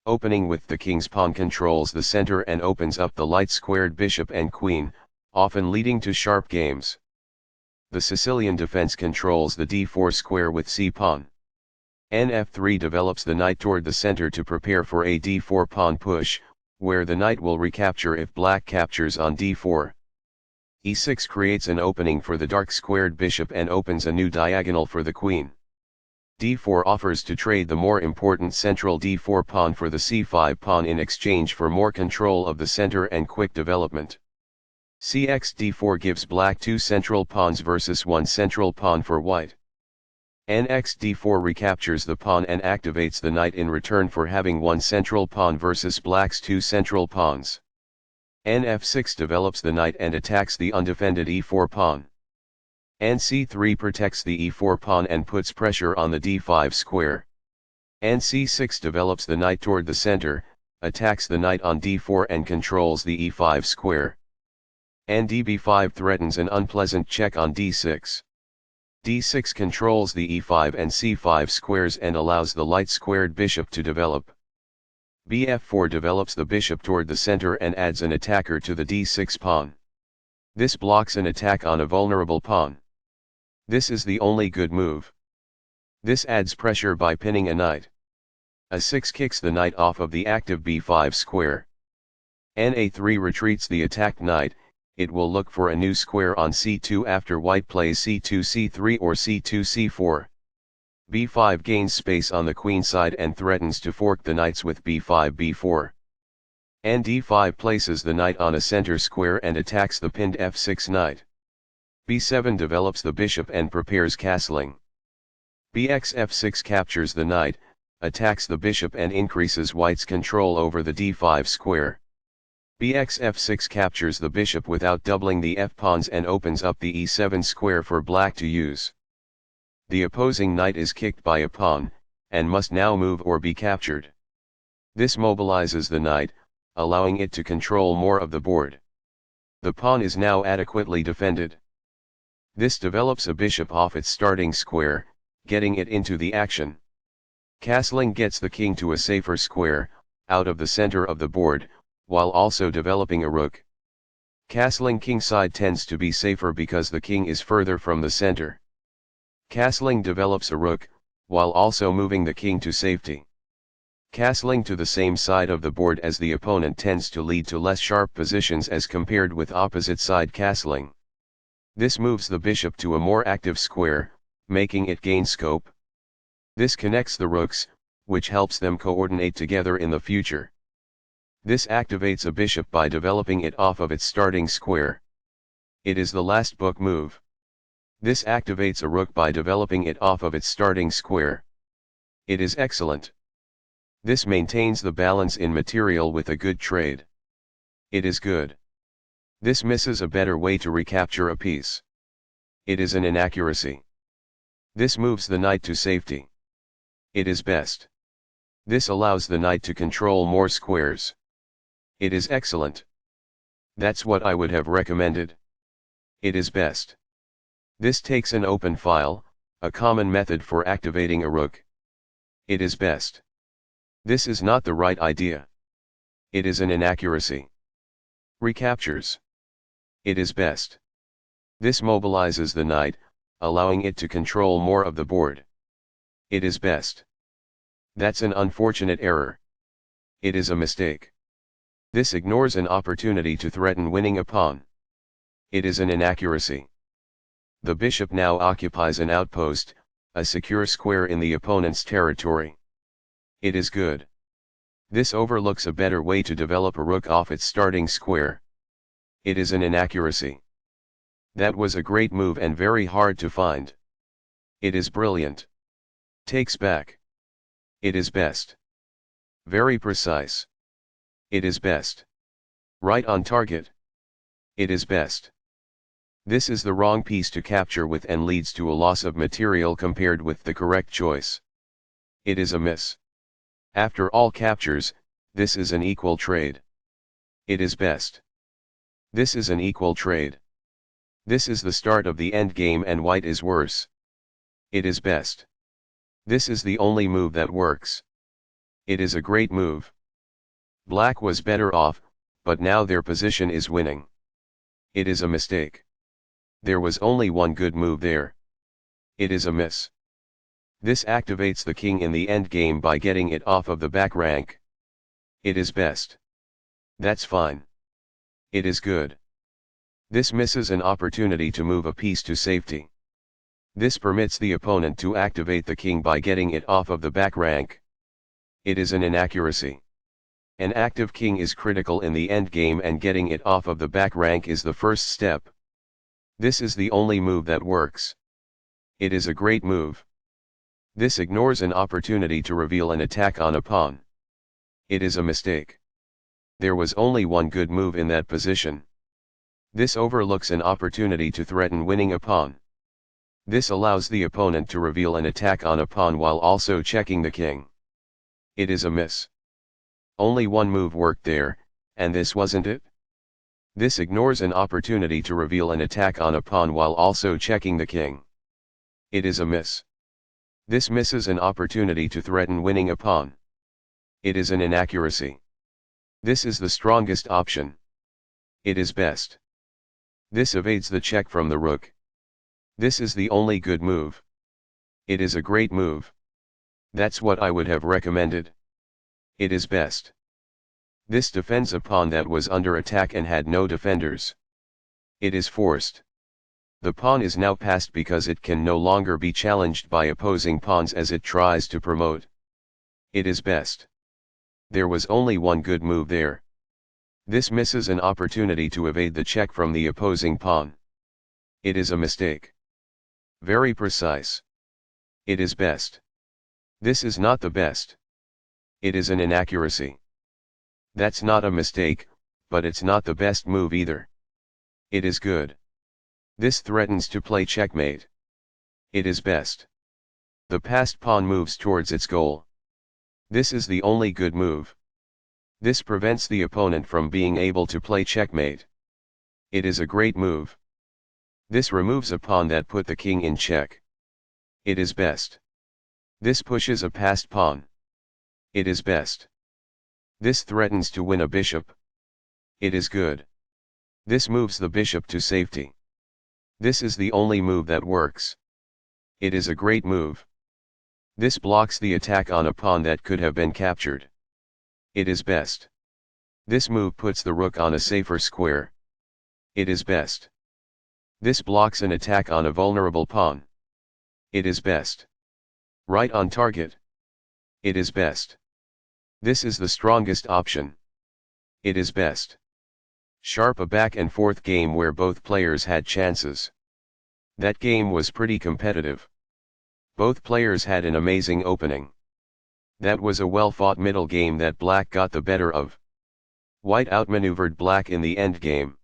Opening with the king's pawn controls the center and opens up the light-squared bishop and queen, often leading to sharp games. The Sicilian defense controls the d4 square with c-pawn. Nf3 develops the knight toward the center to prepare for a d4 pawn push, where the knight will recapture if black captures on d4. E6 creates an opening for the dark-squared bishop and opens a new diagonal for the queen. d4 offers to trade the more important central d4 pawn for the c5 pawn in exchange for more control of the center and quick development. Cx d4 gives black 2 central pawns versus 1 central pawn for white. Nx d4 recaptures the pawn and activates the knight in return for having 1 central pawn versus black's 2 central pawns. Nf6 develops the knight and attacks the undefended e4 pawn. Nc3 protects the e4 pawn and puts pressure on the d5 square. Nc6 develops the knight toward the center, attacks the knight on d4 and controls the e5 square. Ndb5 threatens an unpleasant check on d6. d6 controls the e5 and c5 squares and allows the light-squared bishop to develop. Bf4 develops the bishop toward the center and adds an attacker to the d6 pawn. This blocks an attack on a vulnerable pawn. This is the only good move. This adds pressure by pinning a knight. A6 kicks the knight off of the active b5 square. Na3 retreats the attacked knight. It will look for a new square on c2 after white plays c2 c3 or c2 c4. b5 gains space on the queen side and threatens to fork the knights with b5 b4. Nd5 places the knight on a center square and attacks the pinned f6 knight. b7 develops the bishop and prepares castling. Bx f6 captures the knight, attacks the bishop and increases white's control over the d5 square. Bx f6 captures the bishop without doubling the f-pawns and opens up the e7 square for black to use. The opposing knight is kicked by a pawn, and must now move or be captured. This mobilizes the knight, allowing it to control more of the board. The pawn is now adequately defended. This develops a bishop off its starting square, getting it into the action. Castling gets the king to a safer square, out of the center of the board, while also developing a rook. Castling kingside tends to be safer because the king is further from the center. Castling develops a rook, while also moving the king to safety. Castling to the same side of the board as the opponent tends to lead to less sharp positions as compared with opposite side castling. This moves the bishop to a more active square, making it gain scope. This connects the rooks, which helps them coordinate together in the future. This activates a bishop by developing it off of its starting square. It is the last book move. This activates a rook by developing it off of its starting square. It is excellent. This maintains the balance in material with a good trade. It is good. This misses a better way to recapture a piece. It is an inaccuracy. This moves the knight to safety. It is best. This allows the knight to control more squares. It is excellent. That's what I would have recommended. It is best. This takes an open file, a common method for activating a rook. It is best. This is not the right idea. It is an inaccuracy. Recaptures. It is best. This mobilizes the knight, allowing it to control more of the board. It is best. That's an unfortunate error. It is a mistake. This ignores an opportunity to threaten winning a pawn. It is an inaccuracy. The bishop now occupies an outpost, a secure square in the opponent's territory. It is good. This overlooks a better way to develop a rook off its starting square. It is an inaccuracy. That was a great move and very hard to find. It is brilliant. Takes back. It is best. Very precise. It is best. Right on target. It is best. This is the wrong piece to capture with and leads to a loss of material compared with the correct choice. It is a miss. After all captures, this is an equal trade. It is best. This is an equal trade. This is the start of the endgame and white is worse. It is best. This is the only move that works. It is a great move. Black was better off, but now their position is winning. It is a mistake. There was only one good move there. It is a miss. This activates the king in the endgame by getting it off of the back rank. It is best. That's fine. It is good. This misses an opportunity to move a piece to safety. This permits the opponent to activate the king by getting it off of the back rank. It is an inaccuracy. An active king is critical in the endgame, and getting it off of the back rank is the first step. This is the only move that works. It is a great move. This ignores an opportunity to reveal an attack on a pawn. It is a mistake. There was only one good move in that position. This overlooks an opportunity to threaten winning a pawn. This allows the opponent to reveal an attack on a pawn while also checking the king. It is a miss. Only one move worked there, and this wasn't it? This ignores an opportunity to reveal an attack on a pawn while also checking the king. It is a miss. This misses an opportunity to threaten winning a pawn. It is an inaccuracy. This is the strongest option. It is best. This evades the check from the rook. This is the only good move. It is a great move. That's what I would have recommended. It is best. This defends a pawn that was under attack and had no defenders. It is forced. The pawn is now passed because it can no longer be challenged by opposing pawns as it tries to promote. It is best. There was only one good move there. This misses an opportunity to evade the check from the opposing pawn. It is a mistake. Very precise. It is best. This is not the best. It is an inaccuracy. That's not a mistake, but it's not the best move either. It is good. This threatens to play checkmate. It is best. The passed pawn moves towards its goal. This is the only good move. This prevents the opponent from being able to play checkmate. It is a great move. This removes a pawn that put the king in check. It is best. This pushes a passed pawn. It is best. This threatens to win a bishop. It is good. This moves the bishop to safety. This is the only move that works. It is a great move. This blocks the attack on a pawn that could have been captured. It is best. This move puts the rook on a safer square. It is best. This blocks an attack on a vulnerable pawn. It is best. Right on target. It is best. This is the strongest option. It is best. Sharp a back and forth game where both players had chances. That game was pretty competitive. Both players had an amazing opening. That was a well-fought middle game that Black got the better of. White outmaneuvered Black in the endgame.